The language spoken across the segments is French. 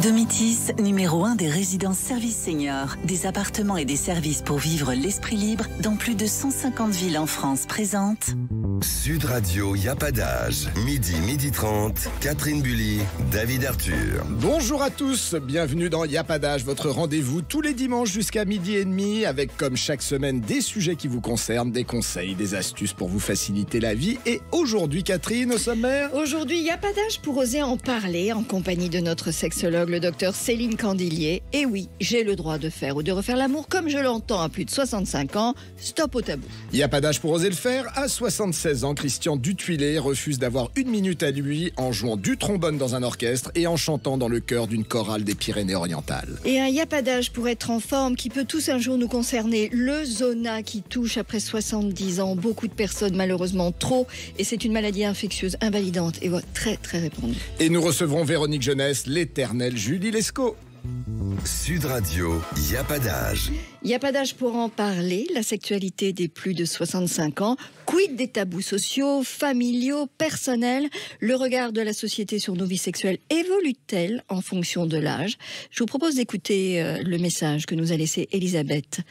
Domitis, numéro 1 des résidences services seniors, des appartements et des services pour vivre l'esprit libre dans plus de 150 villes en France, présente Sud Radio, y a pas d'âge. Midi 30, Catherine Bully, David Arthur. Bonjour à tous, bienvenue dans Y a pas d'âge, votre rendez-vous tous les dimanches jusqu'à 12h30 avec comme chaque semaine des sujets qui vous concernent, des conseils, des astuces pour vous faciliter la vie. Et aujourd'hui, Catherine, au sommaire? Aujourd'hui, y a pas d'âge pour oser en parler en compagnie de notre sexologue, le docteur Céline Candelier. Et oui, j'ai le droit de faire ou de refaire l'amour comme je l'entends à plus de 65 ans. Stop au tabou. Y a pas d'âge pour oser le faire. À 76 ans, Christian Dutuilet refuse d'avoir une minute à lui en jouant du trombone dans un orchestre et en chantant dans le chœur d'une chorale des Pyrénées-Orientales. Et un y a pas d'âge pour être en forme qui peut tous un jour nous concerner. Le zona qui touche après 70 ans. Beaucoup de personnes, malheureusement trop. Et c'est une maladie infectieuse, invalidante et très très répandue. Et nous recevrons Véronique Jeunesse, l'éternelle Julie Lescaut. Sud Radio, y a pas d'âge. Il n'y a pas d'âge pour en parler, la sexualité des plus de 65 ans. Quid des tabous sociaux, familiaux, personnels? Le regard de la société sur nos vies sexuelles évolue-t-elle en fonction de l'âge? Je vous propose d'écouter le message que nous a laissé Elisabeth.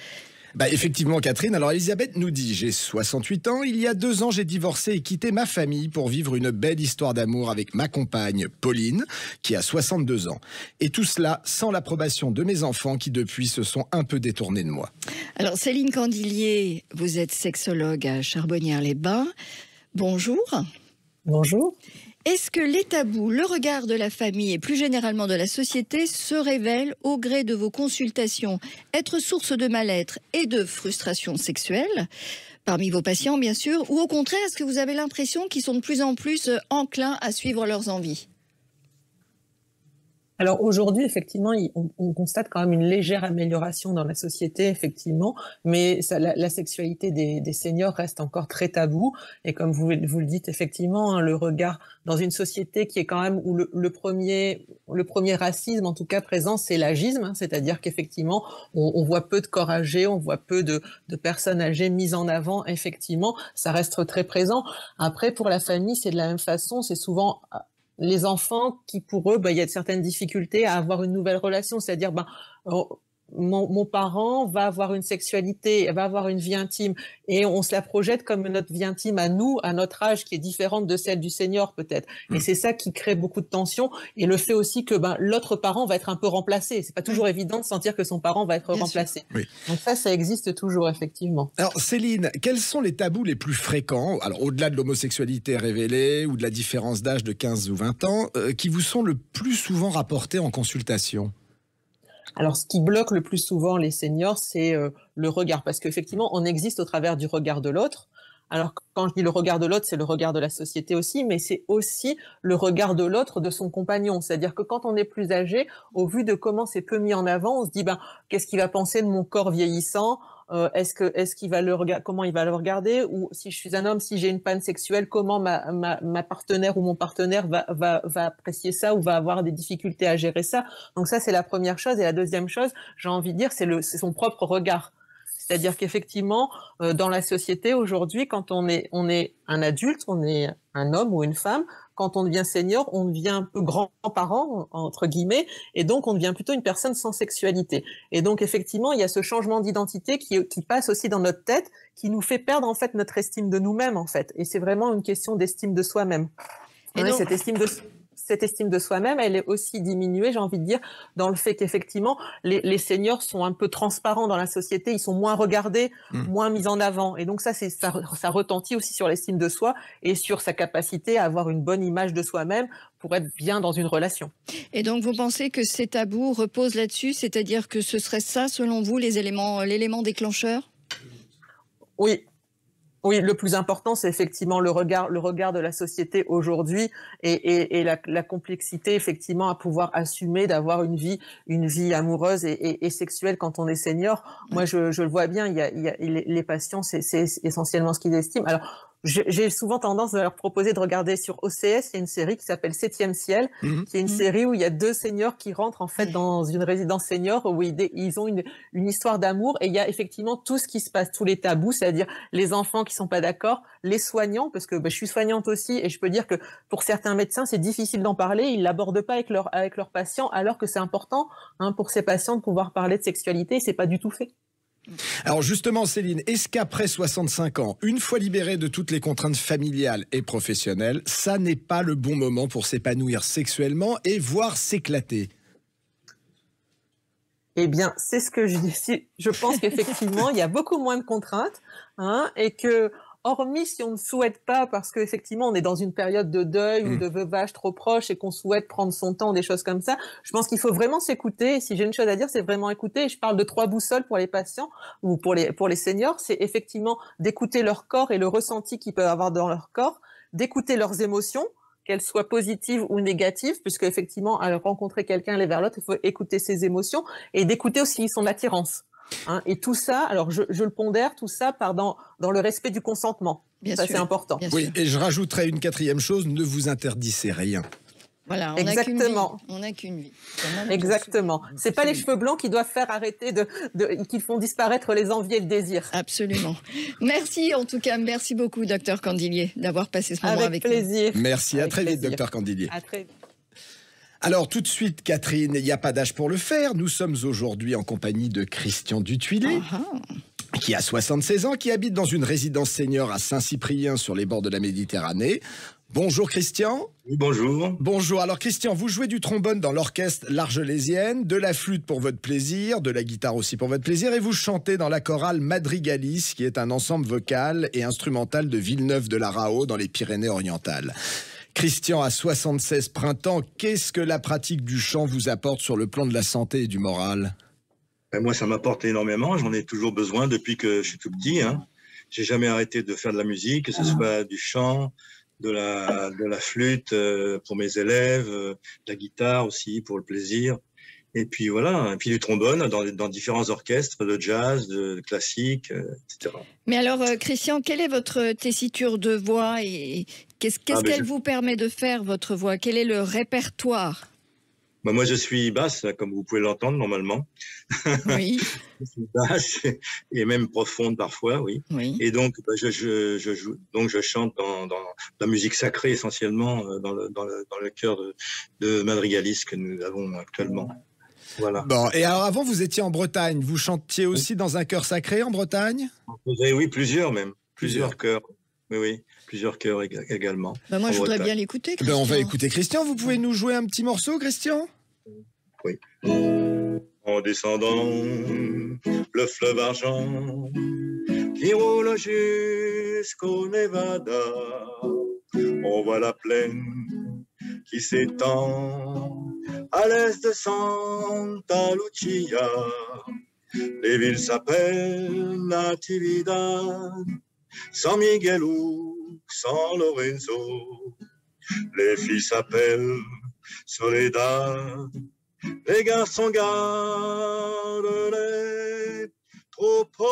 Effectivement, Catherine. Alors, Elisabeth nous dit « J'ai 68 ans. Il y a 2 ans, j'ai divorcé et quitté ma famille pour vivre une belle histoire d'amour avec ma compagne, Pauline, qui a 62 ans. Et tout cela sans l'approbation de mes enfants qui, depuis, se sont un peu détournés de moi. » Alors, Céline Candelier, vous êtes sexologue à Charbonnières-les-Bains. Bonjour. Bonjour. Est-ce que les tabous, le regard de la famille et plus généralement de la société se révèlent au gré de vos consultations être source de mal-être et de frustration sexuelle parmi vos patients, bien sûr, ou au contraire, est-ce que vous avez l'impression qu'ils sont de plus en plus enclins à suivre leurs envies ? Alors aujourd'hui, effectivement, on constate quand même une légère amélioration dans la société, effectivement, mais la sexualité des seniors reste encore très tabou. Et comme vous le dites, effectivement, le regard dans une société qui est quand même où le premier racisme, en tout cas présent, c'est l'agisme, c'est-à-dire qu'effectivement, on voit peu de corps âgés, on voit peu de personnes âgées mises en avant. Effectivement, ça reste très présent. Après, pour la famille, c'est de la même façon, c'est souvent les enfants qui, pour eux, il y a certaines difficultés à avoir une nouvelle relation, c'est-à-dire, mon parent va avoir une sexualité, va avoir une vie intime, et on se la projette comme notre vie intime à nous, à notre âge, qui est différente de celle du senior peut-être. Et c'est ça qui crée beaucoup de tension, et le fait aussi que l'autre parent va être un peu remplacé. C'est pas toujours évident de sentir que son parent va être remplacé. Oui. Donc ça existe toujours, effectivement. Alors Céline, quels sont les tabous les plus fréquents, alors au-delà de l'homosexualité révélée ou de la différence d'âge de 15 ou 20 ans, qui vous sont le plus souvent rapportés en consultation ? Alors, ce qui bloque le plus souvent les seniors, c'est le regard, parce qu'effectivement, on existe au travers du regard de l'autre. Alors, quand je dis le regard de l'autre, c'est le regard de la société aussi, mais c'est aussi le regard de l'autre de son compagnon. C'est-à-dire que quand on est plus âgé, au vu de comment c'est peu mis en avant, on se dit, qu'est-ce qu'il va penser de mon corps vieillissant ? Est-ce qu'il va comment il va le regarder, ou si je suis un homme, si j'ai une panne sexuelle, comment ma partenaire ou mon partenaire va apprécier ça ou va avoir des difficultés à gérer ça. Donc ça, c'est la première chose. Et la deuxième chose, j'ai envie de dire, c'est son propre regard. C'est-à-dire qu'effectivement, dans la société aujourd'hui, quand on est un adulte, on est un homme ou une femme, quand on devient senior, on devient un peu grand-parent, entre guillemets, et donc on devient plutôt une personne sans sexualité. Et donc effectivement, il y a ce changement d'identité qui passe aussi dans notre tête, qui nous fait perdre en fait notre estime de nous-mêmes en fait. Et c'est vraiment une question d'estime de soi-même. Et donc, cette estime de soi-même, elle est aussi diminuée, j'ai envie de dire, dans le fait qu'effectivement, les seniors sont un peu transparents dans la société, ils sont moins regardés, moins mis en avant. Et donc ça retentit aussi sur l'estime de soi et sur sa capacité à avoir une bonne image de soi-même pour être bien dans une relation. Et donc vous pensez que ces tabous reposent là-dessus, c'est-à-dire que ce serait ça, selon vous, l'élément déclencheur ? Oui, le plus important, c'est effectivement le regard de la société aujourd'hui et la complexité, effectivement, à pouvoir assumer d'avoir une vie amoureuse et sexuelle quand on est senior. Moi, je le vois bien, il y a les patients, c'est essentiellement ce qu'ils estiment. Alors, j'ai souvent tendance à leur proposer de regarder sur OCS, il y a une série qui s'appelle 7e ciel, qui est une série où il y a 2 seniors qui rentrent en fait dans une résidence senior où ils ont une histoire d'amour, et il y a effectivement tout ce qui se passe, tous les tabous, c'est-à-dire les enfants qui sont pas d'accord, les soignants, parce que je suis soignante aussi et je peux dire que pour certains médecins c'est difficile d'en parler, ils l'abordent pas avec leurs patients, alors que c'est important pour ces patients de pouvoir parler de sexualité, c'est pas du tout fait. Alors justement, Céline, est-ce qu'après 65 ans, une fois libéré de toutes les contraintes familiales et professionnelles, ça n'est pas le bon moment pour s'épanouir sexuellement et voire s'éclater? Eh bien, c'est ce que je dis. Je pense qu'effectivement, il y a beaucoup moins de contraintes, et que, hormis si on ne souhaite pas, parce qu'effectivement, on est dans une période de deuil ou de veuvage trop proche et qu'on souhaite prendre son temps, des choses comme ça, je pense qu'il faut vraiment s'écouter. Si j'ai une chose à dire, c'est vraiment écouter. Et je parle de 3 boussoles pour les patients ou pour les seniors. C'est effectivement d'écouter leur corps et le ressenti qu'ils peuvent avoir dans leur corps, d'écouter leurs émotions, qu'elles soient positives ou négatives, puisque effectivement, à rencontrer quelqu'un, aller vers l'autre, il faut écouter ses émotions et d'écouter aussi son attirance. Et tout ça, alors je le pondère, tout ça part dans le respect du consentement. Bien ça, sûr, c'est important. Oui, sûr. et je rajouterais une 4e chose, ne vous interdisez rien. Voilà, Exactement. On n'a qu'une vie. Exactement. C'est pas les cheveux blancs qui doivent faire arrêter qui font disparaître les envies et le désir. Absolument. Merci en tout cas, merci beaucoup, Dr Candilier, d'avoir passé ce moment avec nous. Avec plaisir. Merci, à Avec très vite, plaisir. docteur Candilier. À très vite. Alors tout de suite, Catherine, il n'y a pas d'âge pour le faire. Nous sommes aujourd'hui en compagnie de Christian Dutuilé, qui a 76 ans, qui habite dans une résidence senior à Saint-Cyprien sur les bords de la Méditerranée. Bonjour Christian. Oui, bonjour. Bonjour. Alors Christian, vous jouez du trombone dans l'orchestre l'Argelésienne, de la flûte pour votre plaisir, de la guitare aussi pour votre plaisir, et vous chantez dans la chorale Madrigalis, qui est un ensemble vocal et instrumental de Villeneuve-de-la-Raho dans les Pyrénées-Orientales. Christian, à 76 printemps, qu'est-ce que la pratique du chant vous apporte sur le plan de la santé et du moral? Moi, ça m'apporte énormément. J'en ai toujours besoin depuis que je suis tout petit. J'ai jamais arrêté de faire de la musique, que ce soit du chant, de la flûte pour mes élèves, de la guitare aussi pour le plaisir. Et puis voilà, et puis du trombone dans différents orchestres de jazz, de classique, etc. Mais alors, Christian, quelle est votre tessiture de voix et qu'est-ce qu'elle vous permet de faire, votre voix? Quel est le répertoire? Moi, je suis basse, comme vous pouvez l'entendre normalement. Oui. Je suis basse et même profonde parfois, oui. Et donc, je chante dans la musique sacrée essentiellement, dans le chœur de Madrigalis que nous avons actuellement. Voilà. Bon, et alors avant, vous étiez en Bretagne. Vous chantiez aussi dans un chœur sacré en Bretagne? Oui, plusieurs même. Plusieurs chœurs. Oui, plusieurs chœurs également. Moi, je voudrais bien l'écouter, Christian. On va écouter Christian. Vous pouvez nous jouer un petit morceau, Christian? Oui. En descendant le fleuve argent qui roule jusqu'au Nevada, on voit la plaine qui s'étend à l'est de Santa Lucia. Les villes s'appellent Natividad, San Miguel ou San Lorenzo. Les filles s'appellent Soledad, les garçons gardent les troupeaux.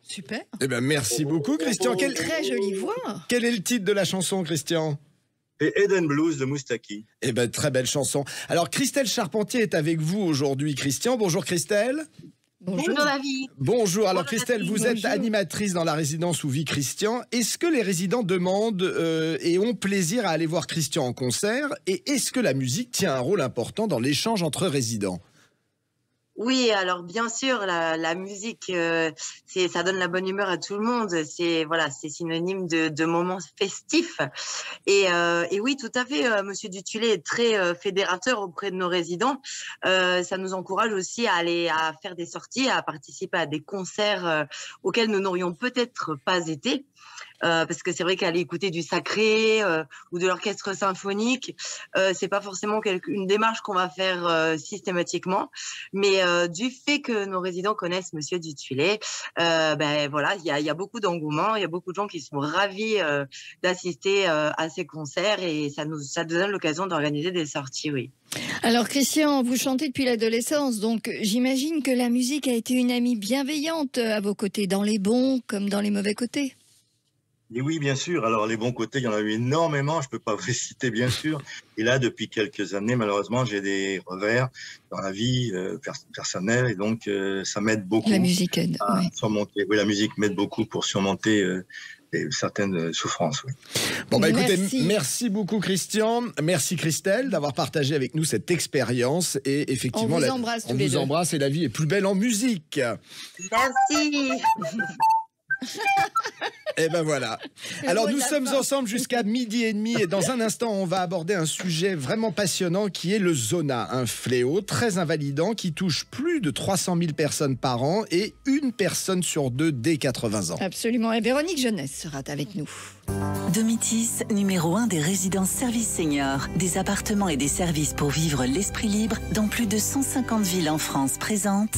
Super. Eh ben, merci beaucoup, Christian. Très jolie voix. Quel est le titre de la chanson, Christian? Et Eden Blues de Moustaki. Eh ben, très belle chanson. Alors, Christelle Charpentier est avec vous aujourd'hui, Christian. Bonjour, Christelle. Bonjour David. Bonjour. Alors, Bonjour, Christelle, vous Bonjour. êtes animatrice dans la résidence où vit Christian. Est-ce que les résidents demandent et ont plaisir à aller voir Christian en concert? Et est-ce que la musique tient un rôle important dans l'échange entre résidents? Oui, alors bien sûr, la musique, ça donne la bonne humeur à tout le monde. C'est synonyme de moments festifs. Et oui, tout à fait. Monsieur Dutuilé est très fédérateur auprès de nos résidents. Ça nous encourage aussi à faire des sorties, à participer à des concerts auxquels nous n'aurions peut-être pas été. Parce que c'est vrai qu'aller écouter du sacré ou de l'orchestre symphonique, c'est pas forcément une démarche qu'on va faire systématiquement, mais du fait que nos résidents connaissent Monsieur Dutuilé, il y a beaucoup d'engouement, il y a beaucoup de gens qui sont ravis d'assister à ces concerts et ça nous donne l'occasion d'organiser des sorties, oui. Alors Christian, vous chantez depuis l'adolescence, donc j'imagine que la musique a été une amie bienveillante à vos côtés, dans les bons comme dans les mauvais côtés. Et oui, bien sûr. Alors, les bons côtés, il y en a eu énormément. Je ne peux pas vous les citer, bien sûr. Et là, depuis quelques années, malheureusement, j'ai des revers dans la vie personnelle. Et donc, ça m'aide beaucoup. La musique aide. À Oui. surmonter. Oui, la musique m'aide beaucoup pour surmonter certaines souffrances. Oui. Bon, bah écoutez, Merci. merci beaucoup Christian, merci Christelle d'avoir partagé avec nous cette expérience. Et effectivement, On vous embrasse tous on les vous deux. embrasse et la vie est plus belle en musique. Merci. Et ben voilà. Le Alors mot de nous la sommes fin. ensemble jusqu'à 12h30 et dans un instant on va aborder un sujet vraiment passionnant qui est le zona, un fléau très invalidant qui touche plus de 300 000 personnes par an et une personne sur deux dès 80 ans. Absolument. Et Véronique Jeunesse sera avec nous. Domitis, numéro 1 des résidences services seniors, des appartements et des services pour vivre l'esprit libre dans plus de 150 villes en France présente.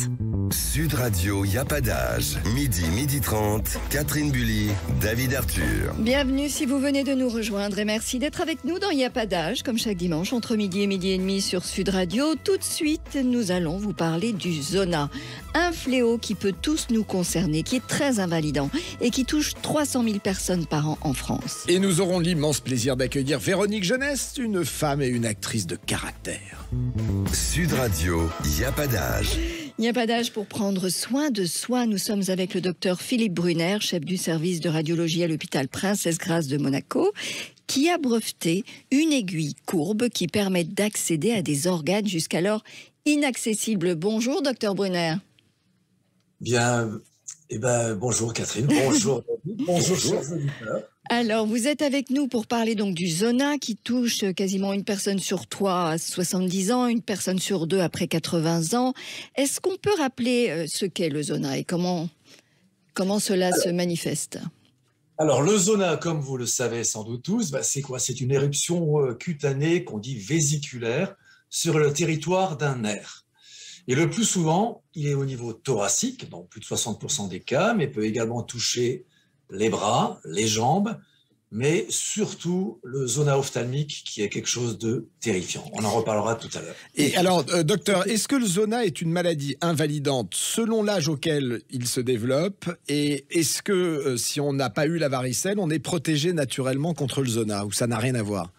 Sud Radio, y a pas d'âge. Midi, 12h30, Catherine Bully, David Arthur. Bienvenue si vous venez de nous rejoindre et merci d'être avec nous dans Il n'y a pas d'âge, comme chaque dimanche entre midi et demi sur Sud Radio. Tout de suite, nous allons vous parler du zona, un fléau qui peut tous nous concerner, qui est très invalidant et qui touche 300 000 personnes par an en France. Et nous aurons l'immense plaisir d'accueillir Véronique Jeunesse, une femme et une actrice de caractère. Sud Radio, y a pas d'âge. Il n'y a pas d'âge pour prendre soin de soi. Nous sommes avec le docteur Philippe Brunner, chef du service de radiologie à l'hôpital Princesse Grace de Monaco, qui a breveté une aiguille courbe qui permet d'accéder à des organes jusqu'alors inaccessibles. Bonjour, docteur Brunner. Bien, bonjour Catherine, bonjour David, bonjour chers auditeurs. Alors, vous êtes avec nous pour parler donc du zona qui touche quasiment une personne sur 3 à 70 ans, une personne sur 2 après 80 ans. Est-ce qu'on peut rappeler ce qu'est le zona et comment cela se manifeste ? Alors le zona, comme vous le savez sans doute tous, c'est quoi? C'est une éruption cutanée qu'on dit vésiculaire sur le territoire d'un nerf. Et le plus souvent, il est au niveau thoracique, dans plus de 60% des cas, mais peut également toucher les bras, les jambes, mais surtout le zona ophtalmique qui est quelque chose de terrifiant. On en reparlera tout à l'heure. Et alors, docteur, est-ce que le zona est une maladie invalidante selon l'âge auquel il se développe? Et est-ce que si on n'a pas eu la varicelle, on est protégé naturellement contre le zona ou ça n'a rien à voir?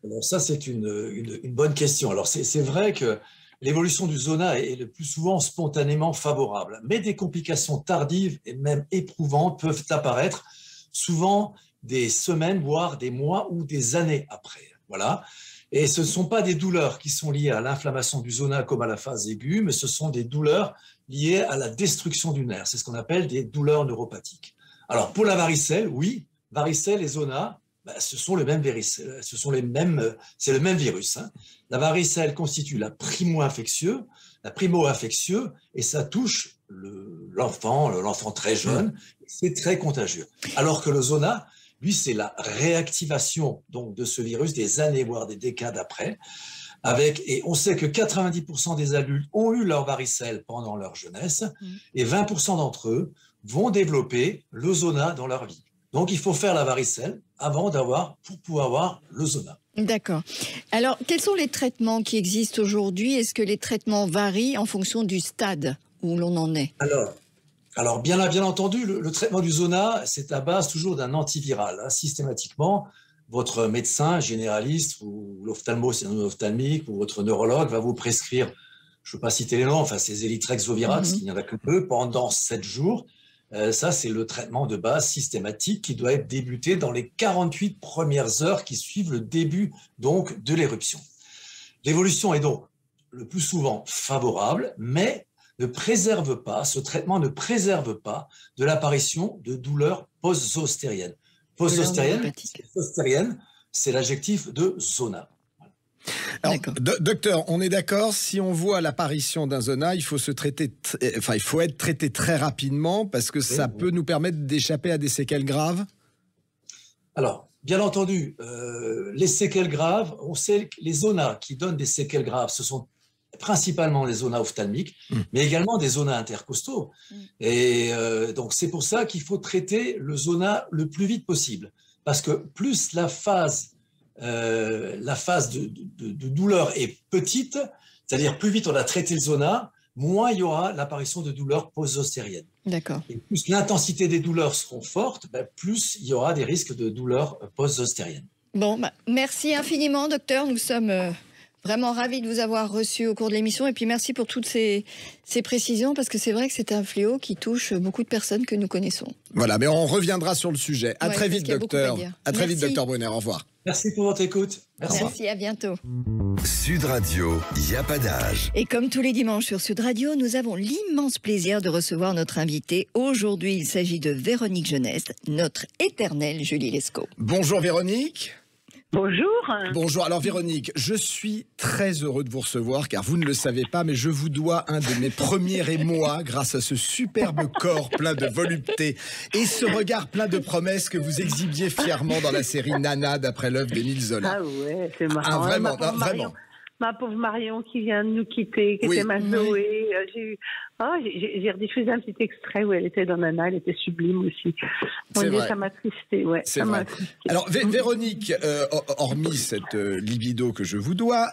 Alors ça, c'est une bonne question. Alors c'est vrai que l'évolution du zona est le plus souvent spontanément favorable, mais des complications tardives et même éprouvantes peuvent apparaître, souvent des semaines, voire des mois ou des années après. Voilà. Et ce ne sont pas des douleurs qui sont liées à l'inflammation du zona comme à la phase aiguë, mais ce sont des douleurs liées à la destruction du nerf. C'est ce qu'on appelle des douleurs neuropathiques. Alors pour la varicelle, oui, varicelle et zona, ce sont les mêmes virus, c'est le même virus. Hein. La varicelle constitue la primo-infectieux, et ça touche l'enfant très jeune, c'est très contagieux. Alors que le zona, lui, c'est la réactivation donc de ce virus des années, voire des décades après. Et on sait que 90% des adultes ont eu leur varicelle pendant leur jeunesse, et 20% d'entre eux vont développer le zona dans leur vie. Donc, il faut faire la varicelle pour pouvoir avoir le zona. D'accord. Alors, quels sont les traitements qui existent aujourd'hui? Est-ce que les traitements varient en fonction du stade où l'on en est? Alors bien entendu, le traitement du zona, c'est à base toujours d'un antiviral. Hein. Systématiquement, votre médecin généraliste ou l'ophtalmique ou votre neurologue va vous prescrire, je ne veux pas citer les noms, c'est Zélitrex, Zovirax, il n'y en a que peu, pendant 7 jours. Ça, c'est le traitement de base systématique qui doit être débuté dans les 48 premières heures qui suivent le début donc, de l'éruption. L'évolution est donc le plus souvent favorable, mais ce traitement ne préserve pas de l'apparition de douleurs post-zostériennes. Post-zostérienne, c'est l'adjectif de zona. Alors, docteur, on est d'accord, si on voit l'apparition d'un zona, il faut être traité très rapidement parce que ça peut nous permettre d'échapper à des séquelles graves? Alors, bien entendu, les séquelles graves, on sait que les zonas qui donnent des séquelles graves, ce sont principalement les zonas ophtalmiques, mais également des zonas intercostaux. Et donc, c'est pour ça qu'il faut traiter le zona le plus vite possible. Parce que plus la phase la phase de douleur est petite, c'est-à-dire plus vite on a traité le zona, moins il y aura l'apparition de douleurs post-zostériennes. D'accord. Et plus l'intensité des douleurs seront fortes, plus il y aura des risques de douleurs post-zostériennes. Bon, merci infiniment, docteur. Nous sommes vraiment ravis de vous avoir reçu au cours de l'émission. Et puis merci pour toutes ces précisions, parce que c'est vrai que c'est un fléau qui touche beaucoup de personnes que nous connaissons. Voilà, mais on reviendra sur le sujet. À très vite, docteur. À très vite, docteur Brunner. Au revoir. Merci pour votre écoute. Merci, à bientôt. Sud Radio, il n'y a pas d'âge. Et comme tous les dimanches sur Sud Radio, nous avons l'immense plaisir de recevoir notre invitée. Aujourd'hui, il s'agit de Véronique Jeunesse, notre éternelle Julie Lescaut. Bonjour Véronique. Bonjour. Bonjour. Alors Véronique, je suis très heureux de vous recevoir, car vous ne le savez pas, mais je vous dois un de mes premiers émois grâce à ce superbe corps plein de volupté et ce regard plein de promesses que vous exhibiez fièrement dans la série Nana d'après l'œuvre d'Émile Zola. Ah ouais, c'est marrant. Ah, vraiment, vraiment. Ma pauvre Marion qui vient de nous quitter, qui était ma Zoé. J'ai rediffusé un petit extrait où elle était dans Nana, elle était sublime aussi. Ça m'a attristé, ouais. C'est vrai. Alors Véronique, hormis cette libido que je vous dois,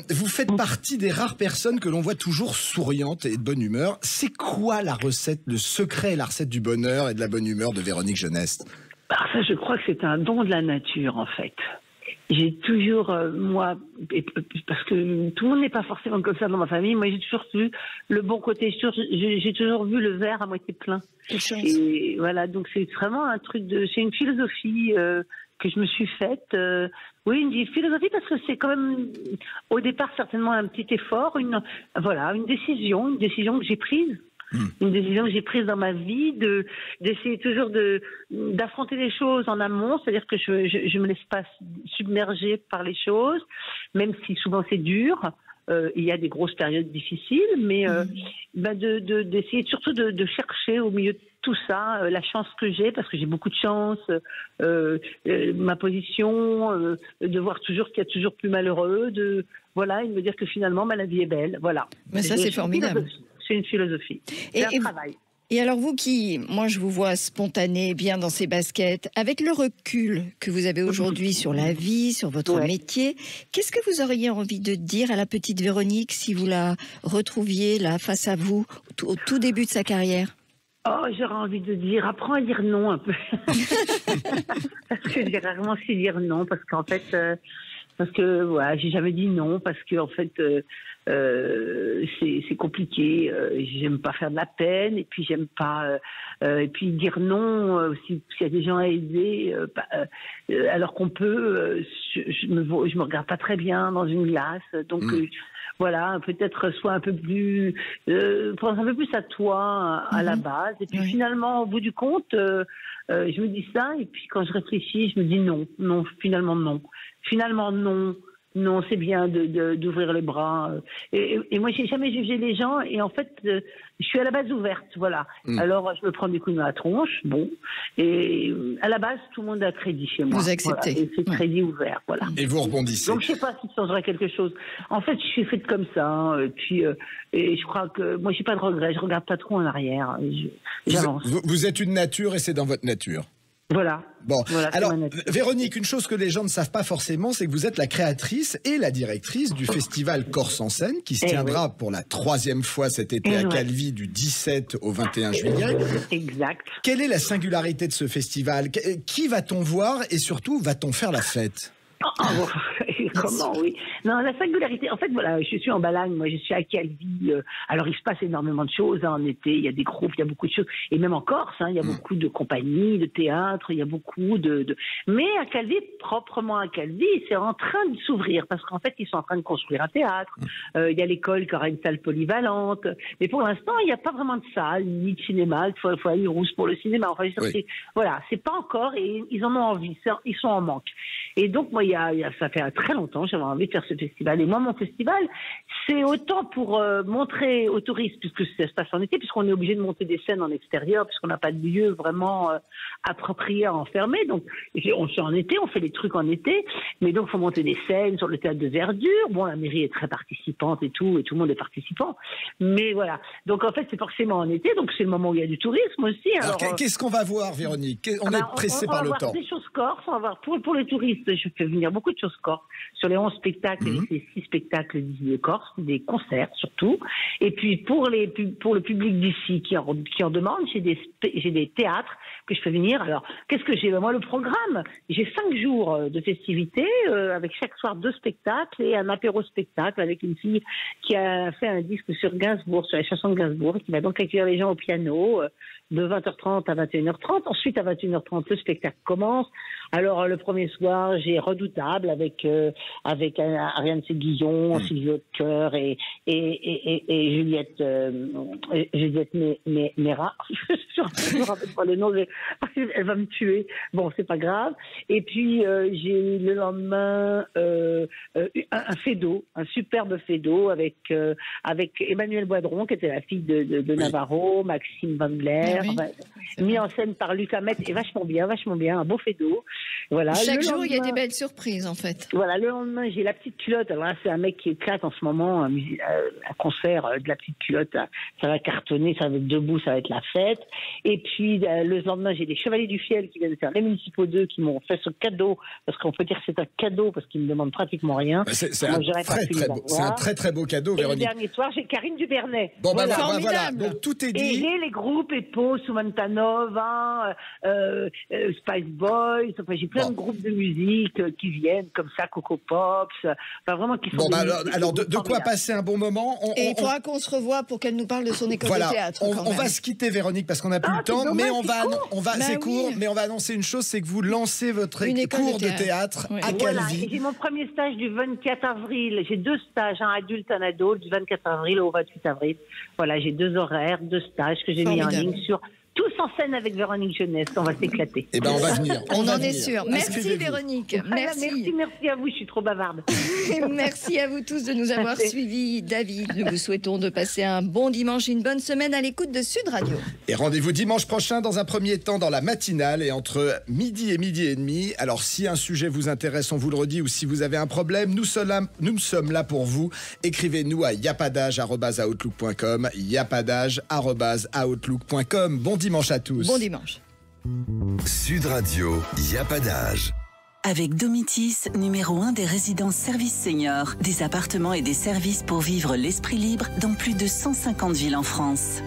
vous faites partie des rares personnes que l'on voit toujours souriantes et de bonne humeur. C'est quoi la recette, le secret et la recette du bonheur et de la bonne humeur de Véronique Jeunesse? Ça, je crois que c'est un don de la nature, en fait. J'ai toujours, moi, parce que tout le monde n'est pas forcément comme ça dans ma famille, moi j'ai toujours vu le bon côté, j'ai toujours vu le verre à moitié plein. Et voilà, donc c'est vraiment un truc c'est une philosophie que je me suis faite. Oui, une philosophie parce que c'est quand même, au départ, certainement un petit effort, une décision que j'ai prise. Une décision que j'ai prise dans ma vie, d'essayer toujours d'affronter les choses en amont, c'est-à-dire que je me laisse pas submerger par les choses, même si souvent c'est dur. Il y a des grosses périodes difficiles, mais d'essayer surtout de chercher au milieu de tout ça la chance que j'ai, parce que j'ai beaucoup de chance, ma position, de voir toujours qu'il y a toujours plus malheureux, et de me dire que finalement la vie est belle, voilà. Mais ça c'est formidable. C'est une philosophie, c'est un travail. Et alors vous moi je vous vois spontané, bien dans ces baskets, avec le recul que vous avez aujourd'hui sur la vie, sur votre métier, qu'est-ce que vous auriez envie de dire à la petite Véronique si vous la retrouviez là face à vous au tout début de sa carrière? Oh, j'aurais envie de dire, apprends à dire non un peu. Parce que j'ai rarement su dire non, parce qu'en fait, j'ai jamais dit non, parce que en fait, c'est compliqué. J'aime pas faire de la peine, et puis j'aime pas. Et puis dire non, s'il y a des gens à aider, alors qu'on peut, je me regarde pas très bien dans une glace, donc. Voilà, peut-être sois un peu plus, pense un peu plus à toi à la base. Et puis finalement, au bout du compte, je me dis ça. Et puis quand je réfléchis, je me dis non, finalement non. Non, c'est bien d'ouvrir les bras. Et moi, j'ai jamais jugé les gens. Et en fait, je suis à la base ouverte, voilà. Alors, je me prends des coups dans la tronche, bon. Et à la base, tout le monde a crédit chez moi. Vous acceptez. Voilà. Et c'est crédit ouvert, voilà. Et vous rebondissez. Donc, je sais pas si ça changerait quelque chose. En fait, je suis faite comme ça. Hein, et puis, et je crois que moi, j'ai pas de regrets. Je regarde pas trop en arrière. J'avance. Vous êtes une nature et c'est dans votre nature. Voilà. Bon, alors Véronique, une chose que les gens ne savent pas forcément, c'est que vous êtes la créatrice et la directrice du festival Corse en scène qui se tiendra pour la 3e fois cet été à Calvi du 17 au 21 juillet. Exact. Quelle est la singularité de ce festival? Qui va-t-on voir et surtout va-t-on faire la fête? Comment, oui. Non, la singularité, en fait, voilà, je suis en Balagne, moi je suis à Calvi, alors il se passe énormément de choses en été, il y a des groupes, il y a beaucoup de choses, et même en Corse, il y a beaucoup de compagnies, de théâtres, il y a beaucoup Mais à Calvi, proprement à Calvi, c'est en train de s'ouvrir, parce qu'en fait, ils sont en train de construire un théâtre, il y a l'école qui aura une salle polyvalente, mais pour l'instant, il n'y a pas vraiment de salle, ni de cinéma, il faut aller rousse pour le cinéma, enfin, voilà, c'est pas encore, et ils en ont envie, ils sont en manque. Et donc, moi, ça fait très longtemps, j'avais envie de faire ce festival. Et moi, mon festival, c'est autant pour montrer aux touristes, puisque ça se passe en été, puisqu'on est obligé de monter des scènes en extérieur, puisqu'on n'a pas de lieu vraiment approprié à enfermer. Donc, on fait en été, on fait des trucs en été, mais donc, il faut monter des scènes sur le théâtre de Verdure. Bon, la mairie est très participante et tout le monde est participant. Mais voilà. Donc, en fait, c'est forcément en été, donc c'est le moment où il y a du tourisme aussi. Alors qu'est-ce qu'on va voir, Véronique? On est pressé par le temps. Des choses Corse, on va voir pour les touristes, je fais venir beaucoup de choses corse. Sur les 11 spectacles, c'est 6 spectacles de Corse, des concerts surtout. Et puis pour le public d'ici qui en demande, j'ai des théâtres que je fais venir. Alors, qu'est-ce que j'ai? Moi, le programme, j'ai 5 jours de festivités, avec chaque soir 2 spectacles et un apéro-spectacle avec une fille qui a fait un disque sur Gainsbourg, sur les chansons de Gainsbourg, qui va donc accueillir les gens au piano de 20h30 à 21h30. Ensuite, à 21h30, le spectacle commence. Alors, le premier soir, j'ai Redoutable avec Ariane Séguillon, Sylvie Haute-Cœur et Juliette Mera. Je me rappelle pas le nom, elle va me tuer. Bon, c'est pas grave. Et puis, j'ai le lendemain un Fédo, un superbe Fédo avec Emmanuelle Boidron, qui était la fille de Navarro, Maxime Van Blair, mis en scène par Luc Hamet, et vachement bien, un beau Fédo. Voilà. Chaque jour, il y a des belles surprises, en fait. Voilà, le lendemain, j'ai La Petite Culotte. Alors là, c'est un mec qui éclate en ce moment, un concert de La Petite Culotte. Ça va cartonner, ça va être debout, ça va être la fête. Et puis, le lendemain, j'ai les Chevaliers du Fiel qui viennent de faire les Municipaux 2, qui m'ont fait ce cadeau, parce qu'on peut dire que c'est un cadeau, parce qu'ils me demandent pratiquement rien. C'est un très très beau cadeau, Véronique. Et le dernier soir, j'ai Karine Duvernay. Bon, voilà. Donc tout est dit. Et j'ai les groupes EPO, Samantha Nova, Spice Boys, enfin, j'ai plein de groupes de musique qui viennent, comme ça, Coco Pops, enfin vraiment qui sont... Alors de quoi passer un bon moment. Et il faudra qu'on se revoie pour qu'elle nous parle de son école de théâtre. On va se quitter, Véronique, parce qu'on n'a plus le temps, mais c'est court, mais on va annoncer une chose, c'est que vous lancez votre cours de théâtre à Calvi. J'ai mon premier stage du 24 avril, j'ai 2 stages, un adulte, un ado, du 24 avril au 28 avril. Voilà, j'ai 2 horaires, 2 stages que j'ai mis en ligne sur... Tous en scène avec Véronique Jeunesse, on va s'éclater. Eh ben, on va venir. On en est sûr. Merci Véronique. Merci à vous, je suis trop bavarde. Merci à vous tous de nous avoir suivis. David, nous vous souhaitons de passer un bon dimanche, une bonne semaine à l'écoute de Sud Radio. Et rendez-vous dimanche prochain dans un premier temps dans la matinale et entre midi et demi. Alors si un sujet vous intéresse, on vous le redit, ou si vous avez un problème, nous sommes là pour vous. Écrivez-nous à yapadage@outlook.com, yapadage@outlook.com. Bon dimanche à tous. Bon dimanche. Sud Radio, Y'a pas d'âge. Avec Domitis, numéro 1 des résidences services seniors, des appartements et des services pour vivre l'esprit libre dans plus de 150 villes en France.